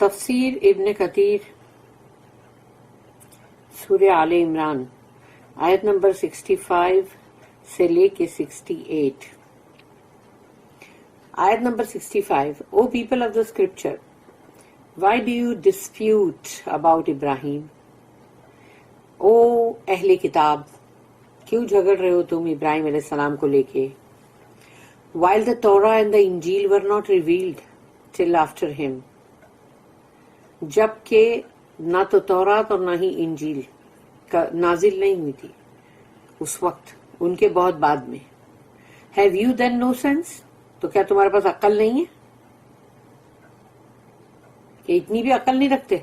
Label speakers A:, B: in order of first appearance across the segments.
A: تفسیر ابن کثیر سورہ آل عمران آیت نمبر 65 سے لے کے 68. آیت number 65. O people of the scripture, why do you dispute about Ibrahim? او اہل کتاب، کیوں جھگڑ رہے ہو تم ابراہیم علیہ السلام کو لے کے؟ While the Torah and the Injil were not revealed till after him. جبکہ نہ تو تورات اور نہ ہی انجیل نازل نہیں ہوئی تھی اس وقت، ان کے بہت بعد میں. Have you then no sense? تو کیا تمہارے پاس عقل نہیں ہے کہ اتنی بھی عقل نہیں رکھتے؟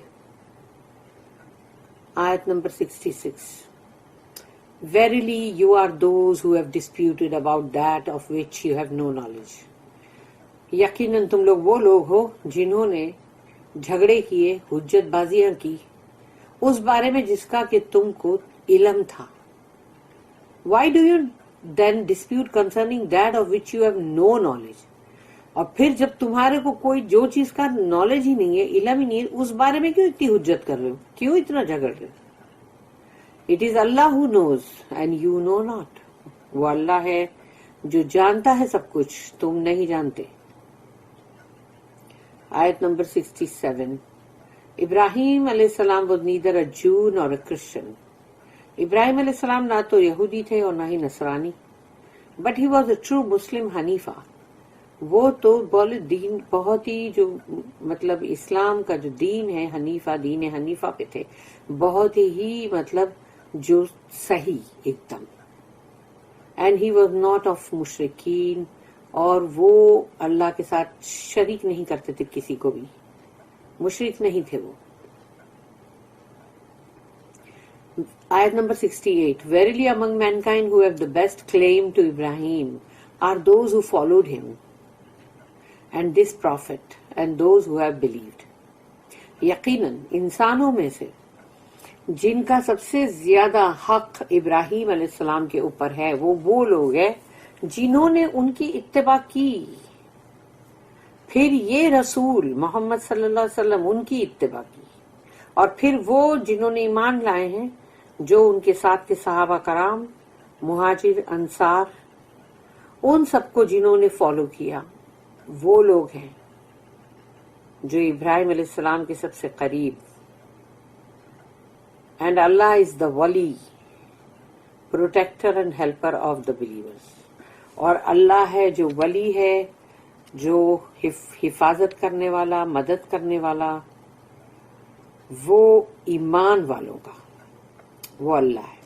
A: آیت number 66. Verily you are those who have disputed about that of which you have no knowledge. یقیناً تم لوگ وہ لوگ ہو جنہوں نے جھگڑے کیے، حجت بازیاں کی اس بارے میں جس کا کہ تم کو علم تھا. Why do you then dispute concerning that of which you have no knowledge? اور پھر جب تمہارے کو کوئی جو چیز کا نالج ہی نہیں ہے، علم ہی نہیں ہے، اس بارے میں کیوں اتنی حجت کر رہے ہو، کیوں اتنا جھگڑ رہے ہو؟ It is Allah who knows and you know not. وہ اللہ ہے جو جانتا ہے سب کچھ، تم نہیں جانتے. آیت نمبر 67. ابراہیم علیہ السلام was neither a Jew nor a Christian. ابراہیم علیہ السلام نہ تو یہودی تھے اور نہ ہی نصرانی. But he was a true Muslim Hanifa. وہ تو دین بہت ہی جو مطلب اسلام کا جو دین ہے حنیفہ، دین حنیفہ پہ تھے، بہت ہی مطلب جو صحیح ایک دم. And he was not of مشرکین، اور وہ اللہ کے ساتھ شریک نہیں کرتے تھے کسی کو بھی، مشرک نہیں تھے وہ. آیت number 68. Verily among mankind who have the best claim to Ibrahim are those who followed him and this prophet and those who have believed. یقیناً انسانوں میں سے جن کا سب سے زیادہ حق ابراہیم علیہ السلام کے اوپر ہے وہ لوگ ہیں جنہوں نے ان کی اتباع کی، پھر یہ رسول محمد صلی اللہ علیہ وسلم ان کی اتباع کی، اور پھر وہ جنہوں نے ایمان لائے ہیں جو ان کے ساتھ کے صحابہ کرام، مہاجر، انصار، ان سب کو جنہوں نے فالو کیا، وہ لوگ ہیں جو ابراہیم علیہ السلام کے سب سے قریب. اینڈ اللہ از دا ولی، protector and helper of the believers. اور اللہ ہے جو ولی ہے، جو حفاظت کرنے والا، مدد کرنے والا، وہ ایمان والوں کا، وہ اللہ ہے.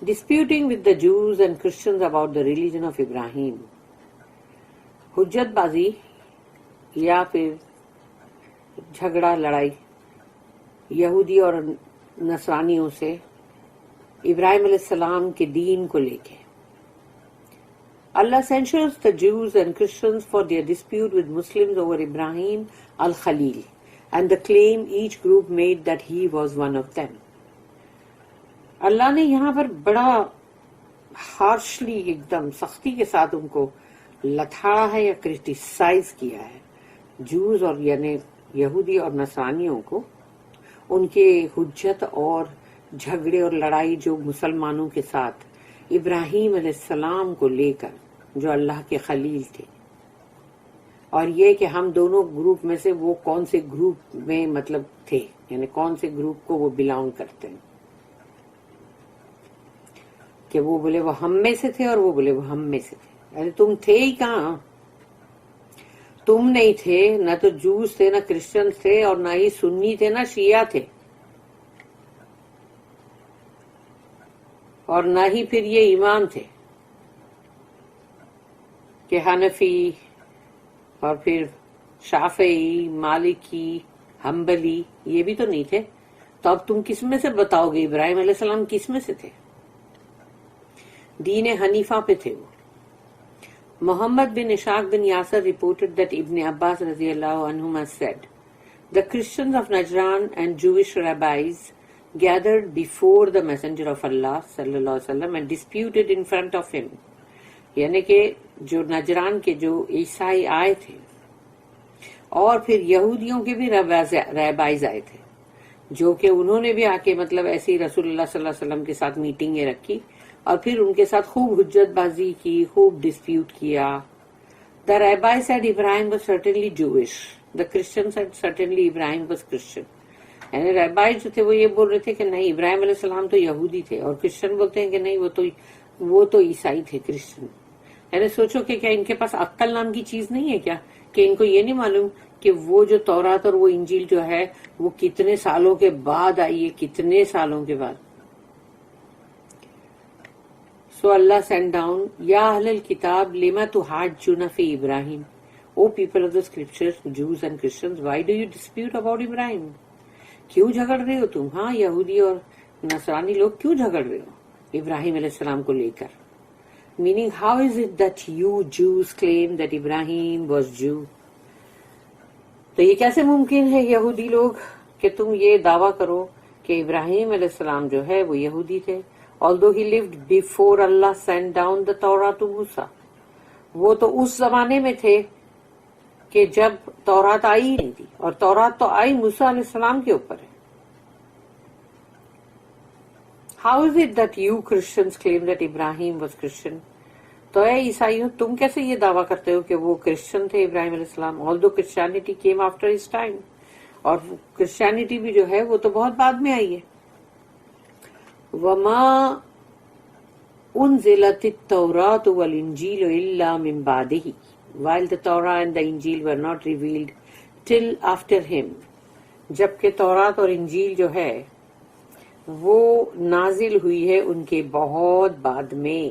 A: Disputing with the Jews and Christians about the religion of Ibrahim. حجت بازی یا پھر جھگڑا لڑائی یہودی اور نصرانیوں سے ابراہیم علیہ السلام کے دین کو لے کے. Allah censures the Jews and Christians for their dispute with Muslims over Ibrahim al-Khalil and the claim each group made that he was one of them. اللہ نے یہاں پر بڑا ہارشلی ایک دم سختی کے ساتھ ان کو لتھاڑا ہے یا کرٹیسائز کیا ہے، جوز اور یعنی یہودی اور نصرانیوں کو، ان کے حجت اور جھگڑے اور لڑائی جو مسلمانوں کے ساتھ ابراہیم علیہ السلام کو لے کر جو اللہ کے خلیل تھے، اور یہ کہ ہم دونوں گروپ میں سے وہ کون سے گروپ میں مطلب تھے، یعنی کون سے گروپ کو وہ بلانگ کرتے ہیں، کہ وہ بولے وہ ہم میں سے تھے اور وہ بولے وہ ہم میں سے تھے. ارے تم تھے ہی کہاں؟ تم نہیں تھے، نہ تو جوز تھے، نہ کرسچن تھے، اور نہ ہی سنی تھے، نہ شیعہ تھے، اور نہ ہی پھر یہ امام تھے کہ حنفی اور پھر شافعی، مالکی، حنبلی، یہ بھی تو نہیں تھے. تو اب تم کس میں سے بتاؤ گے ابراہیم علیہ السلام کس میں سے تھے؟ دین حنیفہ پہ تھے وہ. محمد بن اشاق بن Yasir reported that Ibn Abbas radiallahu anhuma said, the Christians of Najran and Jewish rabbis gathered before the Messenger of Allah sallallahu alaihi wasallam and disputed in front of him. یعنی کہ جو نجران کے جو عیسائی آئے تھے اور پھر یہودیوں کے بھی رہبائز آئے تھے جو کہ انہوں نے بھی آ کے مطلب ایسی رسول اللہ صلی اللہ علیہ وسلم کے ساتھ میٹنگیں رکھی اور پھر ان کے ساتھ خوب حجت بازی کی, خوب ڈسپیوٹ کیا. The rabbi said Ibrahim was certainly Jewish. The Christian said certainly Ibrahim was Christian. یعنی ریبائی جو تھے وہ یہ بول رہے تھے کہ نہیں ابراہیم علیہ السلام تو یہودی تھے, اور کرسچن بولتے ہیں کہ نہیں وہ تو عیسائی تھے, کرسچن. یعنی سوچو کہ کیا ان کے پاس عقل نام کی چیز نہیں ہے کیا, کہ ان کو یہ نہیں معلوم کہ وہ جو تورات اور وہ انجیل جو ہے وہ کتنے سالوں کے بعد آئی ہے, کتنے سالوں کے بعد. So Allah sent down, Ya Ahlul Kitab, lima tuhajjuna fi Ibrahim. O people of the scriptures, Jews and Christians, why do you dispute about Ibrahim? کیوں جھگڑ رہے ہو تم؟ ہاں یہودی اور نصرانی لوگ کیوں جھگڑ رہے ہو ابراہیم علیہ السلام کو لے کر؟ Meaning, how is it that you Jews claim that Ibrahim was Jew? تو یہ کیسے ممکن ہے یہودی لوگ کہ تم یہ دعویٰ کرو کہ ابراہیم علیہ السلام جو ہے وہ یہودی تھے, although he lived before Allah sent down the Torah to Musa. وہ تو اس زمانے میں تھے کہ جب تورات آئی ہی نہیں تھی, اور تورات تو آئی موسیٰ علیہ السلام کے اوپر ہے. How is it that you Christians claim that Ibrahim was Christian? تو اے عیسائیوں تم کیسے یہ دعویٰ کرتے ہو کہ وہ کرسچن تھے ابراہیم علیہ السلام, although Christianity came after his time, اور کرسچینٹی بھی جو ہے وہ تو بہت بعد میں آئی ہے. وَمَا أُنزِلَتِ التَّوْرَاةُ وَالْإِنْجِيلُ إِلَّا مِنْ بَعْدِهِ, while the Torah and the Injil were not revealed till after him. جبکہ تورات اور انجیل جو ہے وہ نازل ہوئی ہے ان کے بہت بعد میں.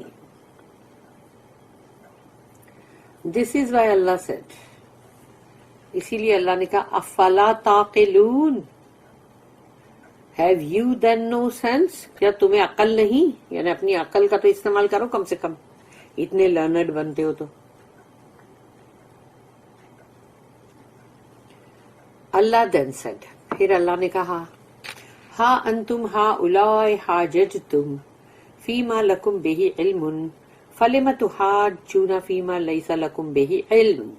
A: This is why Allah said, اسی لیے اللہ نے کہا افلا تعقلون, have you then no sense, کیا تمہیں عقل نہیں؟ یعنی اپنی عقل کا تو استعمال کرو کم سے کم, اتنے لرنڈ بنتے ہو تو. اللہ then said, پھر اللہ نے کہا ہا انتم ہؤلاء حاججتم فیما لکم بہ علم فلم تحاجون فیما لیس لکم بہ علم.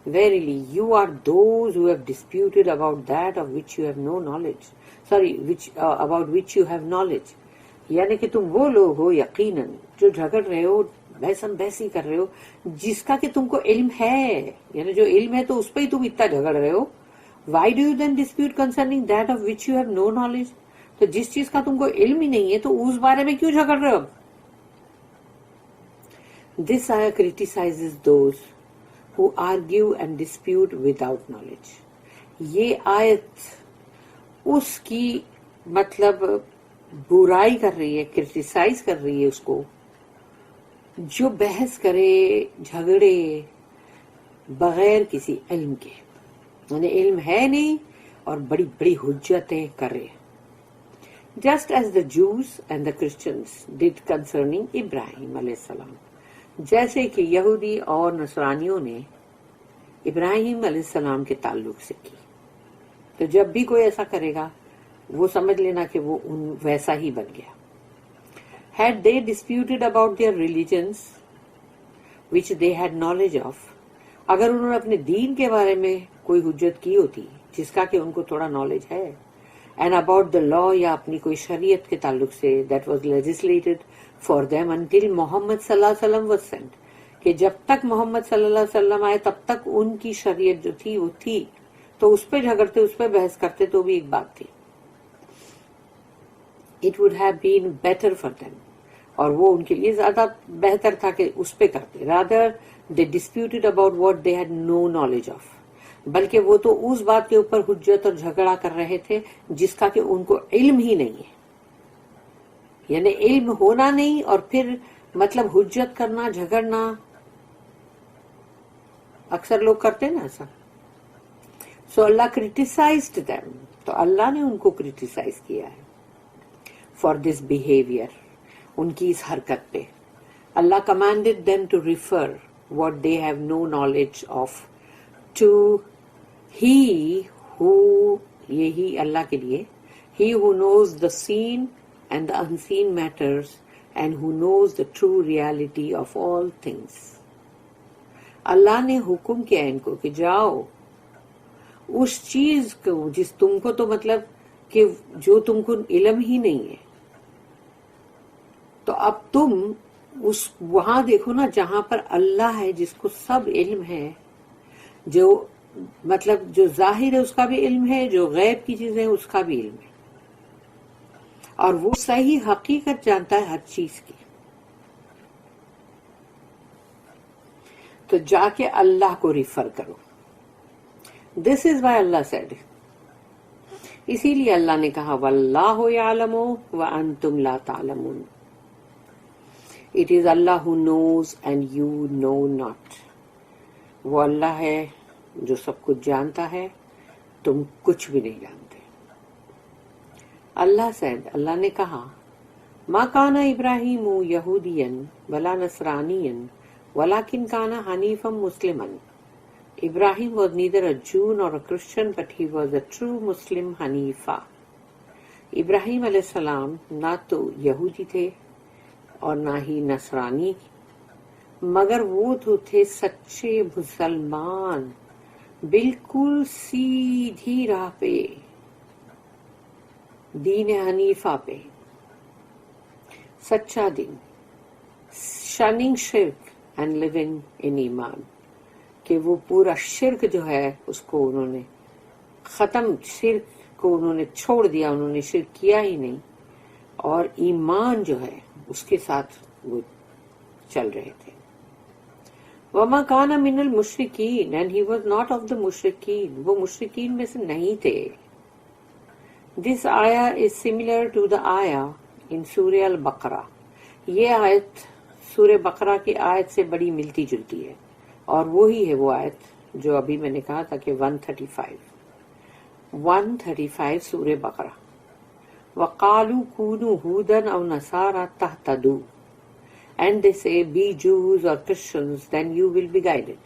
A: Verily, you are those who have disputed about that of which you have no knowledge. About which you have knowledge. یعنی کہ تم وہ لوگ ہو یقیناً جو جھگڑ رہے ہو, بحثاً بحثی کر رہے ہو جس کا کہ تم کو علم ہے. یعنی جو علم ہے تو اس پہ ہی تم اتنا جھگڑ رہے ہو. Why do you then dispute concerning that of which you have no knowledge? تو جس چیز کا تم کو علم ہی نہیں ہے تو اس بارے میں کیوں جھگڑ رہے ہو؟ This ayah criticizes those who argue and dispute without knowledge. یہ آیت اس کی مطلب برائی کر رہی ہے, کرٹیسائز کر رہی ہے اس کو جو بحث کرے, جھگڑے بغیر کسی علم کے, یعنی علم ہے نہیں اور بڑی بڑی حجتیں کرے. Just as the Jews and the Christians did concerning Ibrahim علیہ السلام, جیسے کہ یہودی اور نصرانیوں نے ابراہیم علیہ السلام کے تعلق سے کی. تو جب بھی کوئی ایسا کرے گا وہ سمجھ لینا کہ وہ ویسا ہی بن گیا. Had they disputed about their religions which they had knowledge of, اگر انہوں نے اپنے دین کے بارے میں کوئی حجت کی ہوتی جس کا کہ ان کو تھوڑا نالج ہے, and about the law یا اپنی کوئی شریعت کے تعلق سے that was legislated for them until محمد صلی اللہ علیہ وسلم was sent, کہ جب تک محمد صلی اللہ علیہ وسلم آئے تب تک ان کی شریعت جو تھی وہ تھی, تو اس پہ جھگڑتے, اس پہ بحث کرتے تو بھی ایک بات تھی. It would have been better for them, اور وہ ان کے لیے زیادہ بہتر تھا کہ اس پہ کرتے. Rather they disputed about what they had no knowledge of, بلکہ وہ تو اس بات کے اوپر حجت اور جھگڑا کر رہے تھے جس کا کہ ان کو علم ہی نہیں ہے. یعنی علم ہونا نہیں اور پھر مطلب حجت کرنا, جھگڑنا, اکثر لوگ کرتے نا ایسا. So Allah criticized them, تو اللہ نے ان کو criticize کیا ہے for this behavior, ان کی اس حرکت پہ. Allah commanded them to refer what they have no knowledge of to He who, یہی اللہ کے لیے, He who knows the seen and the unseen matters and who knows the true reality of all things. اللہ نے حکم کیا ان کو کہ جاؤ اس چیز کو جس تم کو تو مطلب کہ جو تم کو علم ہی نہیں ہے، تو اب تم اس وہاں دیکھو نا جہاں پر اللہ ہے جس کو سب علم ہے، جو مطلب جو ظاہر ہے اس کا بھی علم ہے، جو غیب کی چیز ہے اس کا بھی علم ہے، اور وہ صحیح حقیقت جانتا ہے ہر چیز کی. تو جا کے اللہ کو ریفر کرو. دس از وائی اللہ سیڈ. اسی لیے اللہ نے کہا واللہ یعلم وانتم لا تعلمون. It is Allah who knows and you know not. وہ اللہ ہے جو سب کچھ جانتا ہے، تم کچھ بھی نہیں جانتے. اللہ سیڈ، اللہ نے کہا ما کان ابراہیم یہودیا ولا نصرانیا ولکن کان حنیفا مسلما. Ibrahim was neither a Jew nor a Christian, but he was a true Muslim Hanifa. ابراہیم علیہ السلام نہ تو یہودی تھے اور نہ ہی نصرانی، مگر وہ تو تھے سچے مسلمان، بالکل سیدھی راہ پہ، دین حنیفہ پہ، سچا دین، شننگ شرک اینڈ لیونگ ان ایمان، کہ وہ پورا شرک جو ہے اس کو انہوں نے ختم، شرک کو انہوں نے چھوڑ دیا، انہوں نے شرک کیا ہی نہیں، اور ایمان جو ہے اس کے ساتھ وہ چل رہے تھے. وما کان من المشرکین and he was not of the مشرکین، وہ مشرکین میں سے نہیں تھے. دس آیا از سملر ٹو دا آیا ان سورہ البقرہ. یہ آیت سورہ بقرہ کی آیت سے بڑی ملتی جلتی ہے، اور وہی ہے وہ آیت جو ابھی میں نے کہا تھا کہ 135 سورہ بقرہ. وَقَالُوا كُونُوا هُودًا أَوْ نَصَارَىٰ تَهْتَدُوا. And they say, be Jews or Christians, then you will be guided.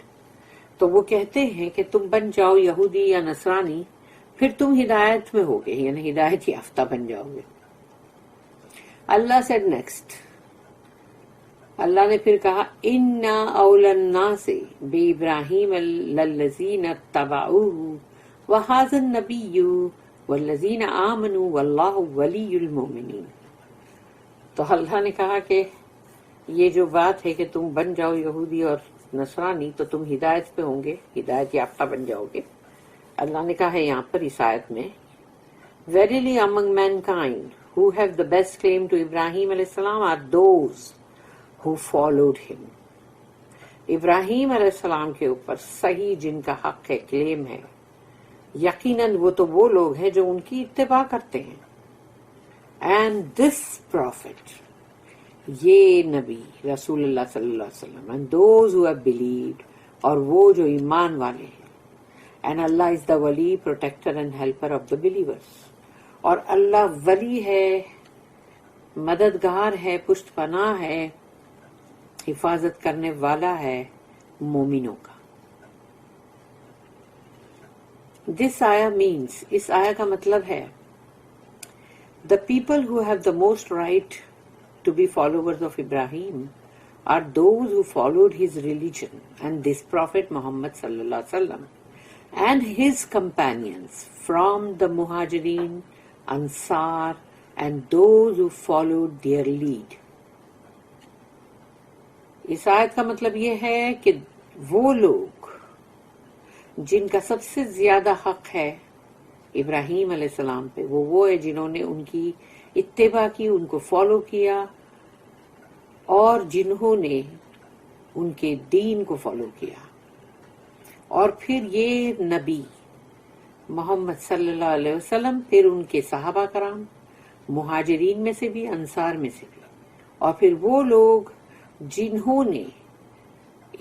A: تو وہ کہتے ہیں کہ تم بن جاؤ یہودی یا نصرانی، پھر تم ہدایت میں ہوگے، یعنی ہدایت یافتہ بن جاؤ گے. اللہ said next. اللہ نے پھر کہا اِنَّا أَوْلَى النَّاسِ بِإِبْرَاهِيمَ لَلَّذِينَ اتَّبَعُوهُ وَهَٰذَا النَّبِيُّ والذین آمنوا واللہ ولی المؤمنین. تو اللہ نے کہا کہ یہ جو بات ہے کہ تم بن جاؤ یہودی اور نصرانی تو تم ہدایت پہ ہوں گے، ہدایت یافتہ بن جاؤ گے. اللہ نے کہا ہے یہاں پر اس آیت میں Verily among mankind who have the best claim to Ibrahim علیہ السلام are those who followed him. ابراہیم علیہ السلام کے اوپر صحیح جن کا حق ہے، کلیم ہے، یقیناً وہ تو وہ لوگ ہیں جو ان کی اتباع کرتے ہیں. اینڈ دس پروفٹ، یہ نبی رسول اللہ صلی اللہ علیہ وسلم، and those who have believed, اور وہ جو ایمان والے ہیں. اینڈ اللہ از دا ولی، protector and helper of the believers. اور اللہ ولی ہے، مددگار ہے، پشت پناہ ہے، حفاظت کرنے والا ہے مومنوں کا. دس آیا مینس، اس آیا کا مطلب ہے the people who have the most right to be followers of Ibrahim are those who followed his religion and this prophet Muhammad sallallahu alaihi wasallam and his companions from the Muhajirin, Ansar and those who followed their lead. اس آیت کا مطلب یہ ہے کہ وہ لوگ جن کا سب سے زیادہ حق ہے ابراہیم علیہ السلام پہ، وہ ہے جنہوں نے ان کی اتباع کی، ان کو فالو کیا، اور جنہوں نے ان کے دین کو فالو کیا. اور پھر یہ نبی محمد صلی اللہ علیہ وسلم، پھر ان کے صحابہ کرام، مہاجرین میں سے بھی، انصار میں سے بھی، اور پھر وہ لوگ جنہوں نے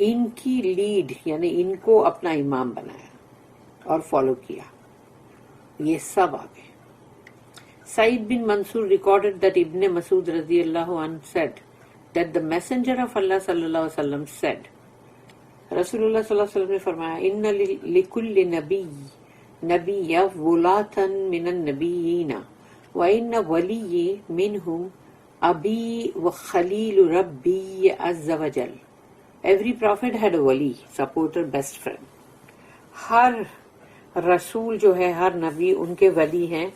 A: ان کی لیڈ یعنی ان کو اپنا امام بنایا اور فالو کیا، یہ سب آگے. سعید بن منصور ریکارڈڈ that ابن مسعود رضی اللہ عنہ said that the messenger of Allah صلی اللہ علیہ وسلم said، رسول اللہ صلی اللہ علیہ وسلم نے فرمایا ان لکل نبی نبیّ ولاۃ من النبیین وان ولی منہم ابی وخلیل ربی عز وجل. Every prophet had a wali, supporter, best friend. ہر رسول جو ہے ہر نبی ان کے ولی ہیں،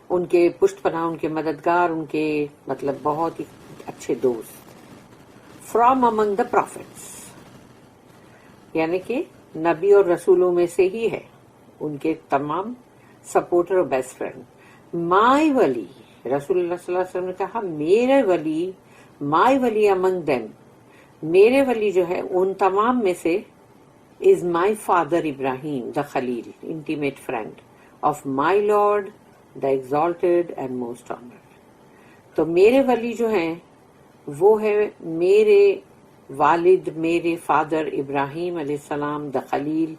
A: ان کے پشت پناہ، ان کے مددگار، ان کے مطلب بہت ہی اچھے دوست. فرام امنگ دا پروفٹس، یعنی کہ نبی اور رسولوں میں سے ہی ہے، ان کے تمام سپورٹر اور بیسٹ فرینڈ. مائی ولی، رسول اللہ صلی اللہ علیہ وسلم نے کہا میرے ولی، مائی ولی امنگ دیم، میرے ولی جو ہے ان تمام میں سے is my father Ibrahim, the Khalil, intimate friend of my Lord, the exalted and most honored. تو میرے ولی جو ہیں وہ ہے میرے والد، میرے فادر ابراہیم علیہ السلام، دا خلیل،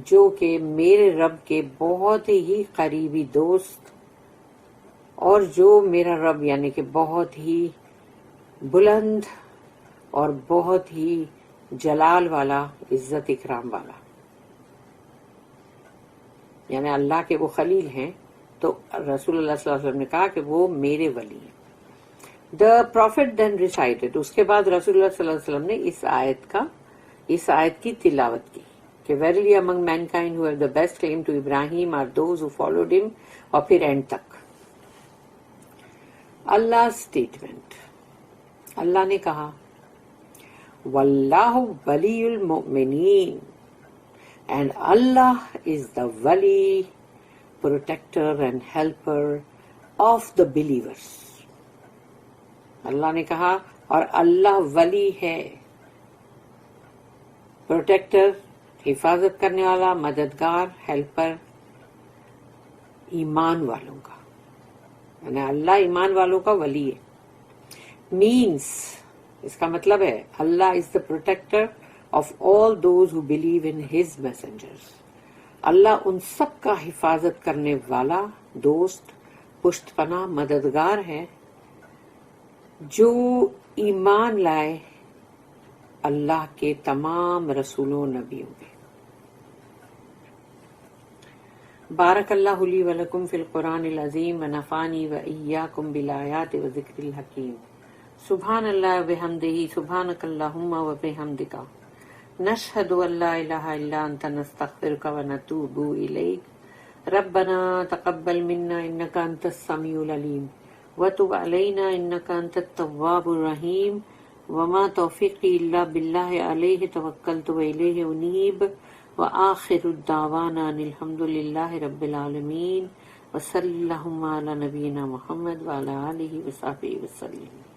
A: جو کہ میرے رب کے بہت ہی قریبی دوست، اور جو میرا رب یعنی کہ بہت ہی بلند اور بہت ہی جلال والا، عزت اکرام والا، یعنی اللہ کے وہ خلیل ہیں. تو رسول اللہ صلی اللہ علیہ وسلم نے کہا کہ وہ میرے ولی ہیں. The prophet then recited، اس کے بعد رسول اللہ صلی اللہ علیہ وسلم نے اس آیت کی تلاوت کی کہ verily among mankind who have the best claim to Ibrahim are those who followed him، اور پھر اینڈ تک. اللہ اسٹیٹمنٹ، اللہ نے کہا واللہ ولی المؤمنین، and Allah is the wali, protector and helper of the believers. اللہ نے کہا اور اللہ ولی ہے، پروٹیکٹر، حفاظت کرنے والا، مددگار، ہیلپر ایمان والوں کا، یعنی اللہ ایمان والوں کا ولی ہے. مینس، اس کا مطلب ہے Allah is the protector of all those who believe in his messengers. Allah ان سب کا حفاظت کرنے والا، دوست، پشت پناہ، مددگار ہے جو ایمان لائے اللہ کے تمام رسولوں نبیوں پہ. بارک اللہ لی ولکم فی القرآن العظیم ونفعنی وإیاکم بالآیات وذکر الحکیم. سبحان اللہ وبحمدہ، سبحانک اللہم وبحمدک، نشہد ان لا الہ الا انت، نستغفرک ونتوب الیک. ربنا تقبل منا انک انت السمیع العلیم وتب علینا انک انت التواب الرحیم. وما توفیقی الا باللہ علیہ توکلت والیہ انیب. وآخر الدعوانا ان الحمد للہ رب العالمین. وصلی اللہم علی نبینا محمد وعلی آلہ وصحبہ وسلم.